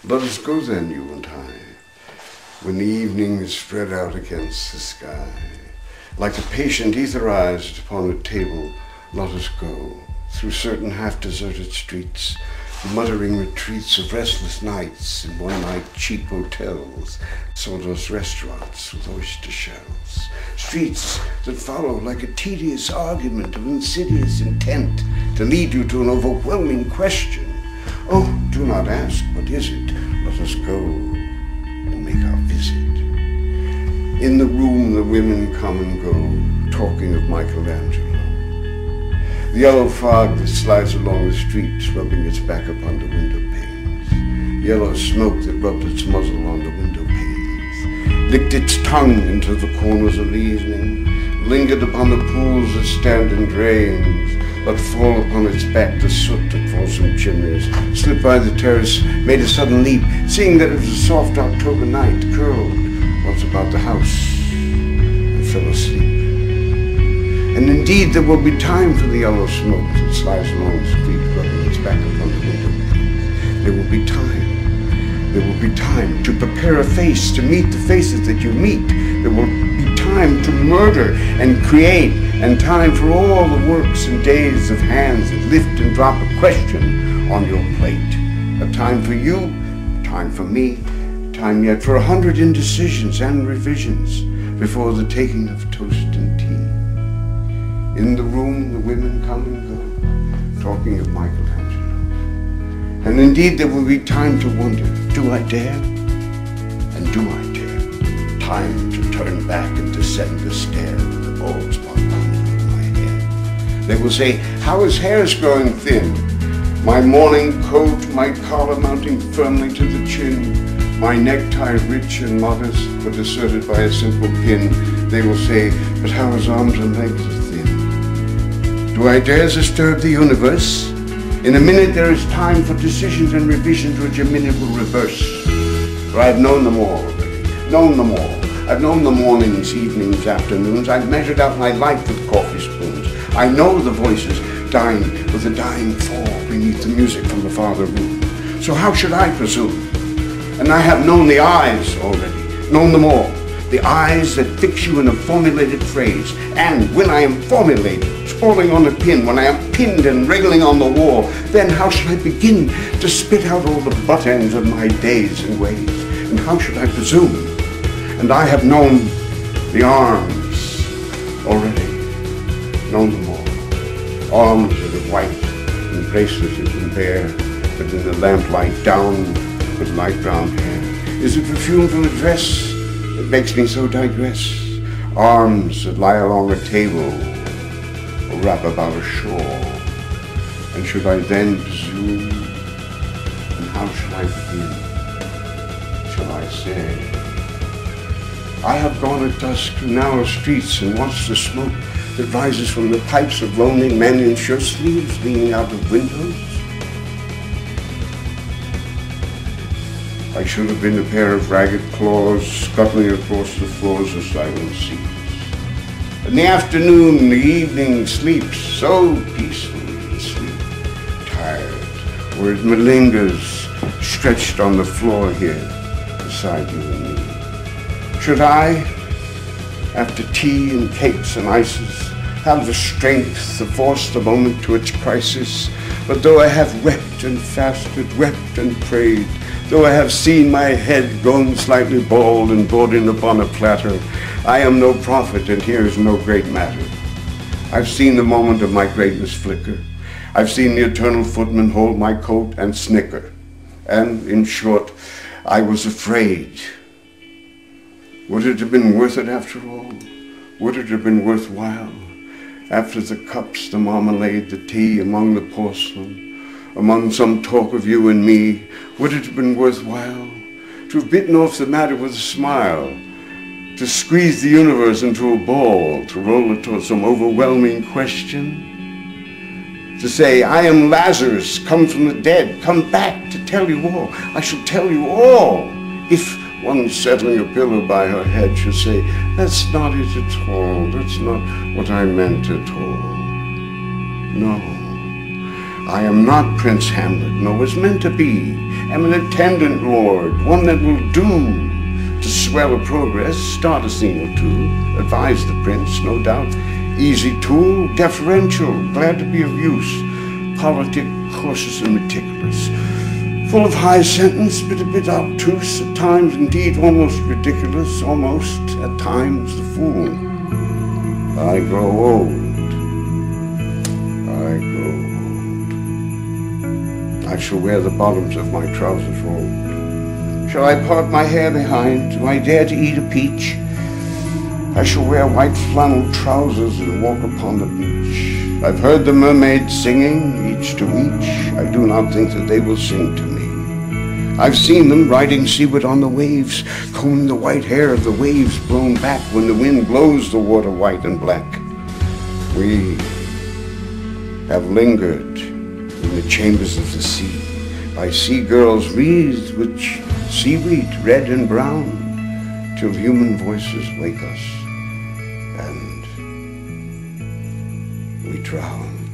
Let us go then, you and I, when the evening is spread out against the sky. Like a patient etherized upon a table, let us go through certain half-deserted streets, muttering retreats of restless nights in one-night cheap hotels, sawdust restaurants with oyster shells, streets that follow like a tedious argument of insidious intent to lead you to an overwhelming question. Oh, do not ask, what is it? Let us go and make our visit. In the room the women come and go, talking of Michelangelo. The yellow fog that slides along the streets, rubbing its back upon the window panes. Yellow smoke that rubbed its muzzle on the window panes. Licked its tongue into the corners of the evening. Lingered upon the pools that stand in drains. Let fall upon its back the soot that falls from chimneys. Slipped by the terrace, made a sudden leap, seeing that it was a soft October night, curled once about the house, and fell asleep. And indeed there will be time for the yellow smoke that slides along the street, rubbing its back upon the window panes. There will be time. There will be time to prepare a face, to meet the faces that you meet. There will be time to murder and create, and time for all the works and days of hands that lift and drop a question on your plate. A time for you, time for me, time yet for 100 indecisions and revisions before the taking of toast and tea. In the room the women come and go, talking of Michelangelo. And indeed there will be time to wonder, do I dare? And do I dare? Time to turn back and descend the stair with the bald spot on my head. They will say, how is hair's growing thin? My morning coat, my collar mounting firmly to the chin, my necktie rich and modest, but asserted by a simple pin. They will say, but how his arms and legs are thin. Do I dare disturb the universe? In a minute there is time for decisions and revisions which a minute will reverse. For I've known them all already, known them all. I've known the mornings, evenings, afternoons. I've measured out my life with coffee spoons. I know the voices dying with a dying fall beneath the music from the farther room. So how should I presume? And I have known the eyes already, known them all. The eyes that fix you in a formulated phrase. And when I am formulated, sprawling on a pin, when I am pinned and wriggling on the wall, then how should I begin to spit out all the butt ends of my days and ways? And how should I presume? And I have known the arms already, known them all. Arms that are white and bracelets and bare, but in the lamplight down with light brown hair. Is it perfume from a dress that makes me so digress? Arms that lie along a table or wrap about a shawl. And should I then presume? And how shall I begin? Shall I say? I have gone at dusk to narrow streets and watched the smoke that rises from the pipes of lonely men in shirt sleeves leaning out of windows. I should have been a pair of ragged claws scuttling across the floors of silent seats. In the afternoon, the evening sleeps so peacefully and sweet, tired, where it malingers, stretched on the floor here beside you and me. Should I, after tea and cakes and ices, have the strength to force the moment to its crisis? But though I have wept and fasted, wept and prayed, though I have seen my head grown slightly bald and brought in upon a platter, I am no prophet, and here is no great matter. I've seen the moment of my greatness flicker. I've seen the eternal footman hold my coat and snicker. And, in short, I was afraid. Would it have been worth it after all? Would it have been worthwhile? After the cups, the marmalade, the tea, among the porcelain, among some talk of you and me, would it have been worthwhile to have bitten off the matter with a smile, to squeeze the universe into a ball, to roll it towards some overwhelming question? To say, I am Lazarus, come from the dead, come back to tell you all. I shall tell you all. If one settling a pillow by her head should say, that's not it at all, that's not what I meant at all. No. I am not Prince Hamlet, nor was meant to be, am an attendant lord, one that will do to swell a progress, start a scene or two, advise the prince, no doubt, easy tool, deferential, glad to be of use, politic, cautious and meticulous, full of high sentence, but a bit obtuse, at times indeed almost ridiculous, almost at times the fool. I grow old. I grow old. I shall wear the bottoms of my trousers rolled. Shall I part my hair behind? Do I dare to eat a peach? I shall wear white flannel trousers and walk upon the beach. I've heard the mermaids singing, each to each. I do not think that they will sing to me. I've seen them riding seaward on the waves, combing the white hair of the waves blown back when the wind blows the water white and black. We have lingered in the chambers of the sea, by sea girls wreathed with seaweed red and brown, till human voices wake us and we drown.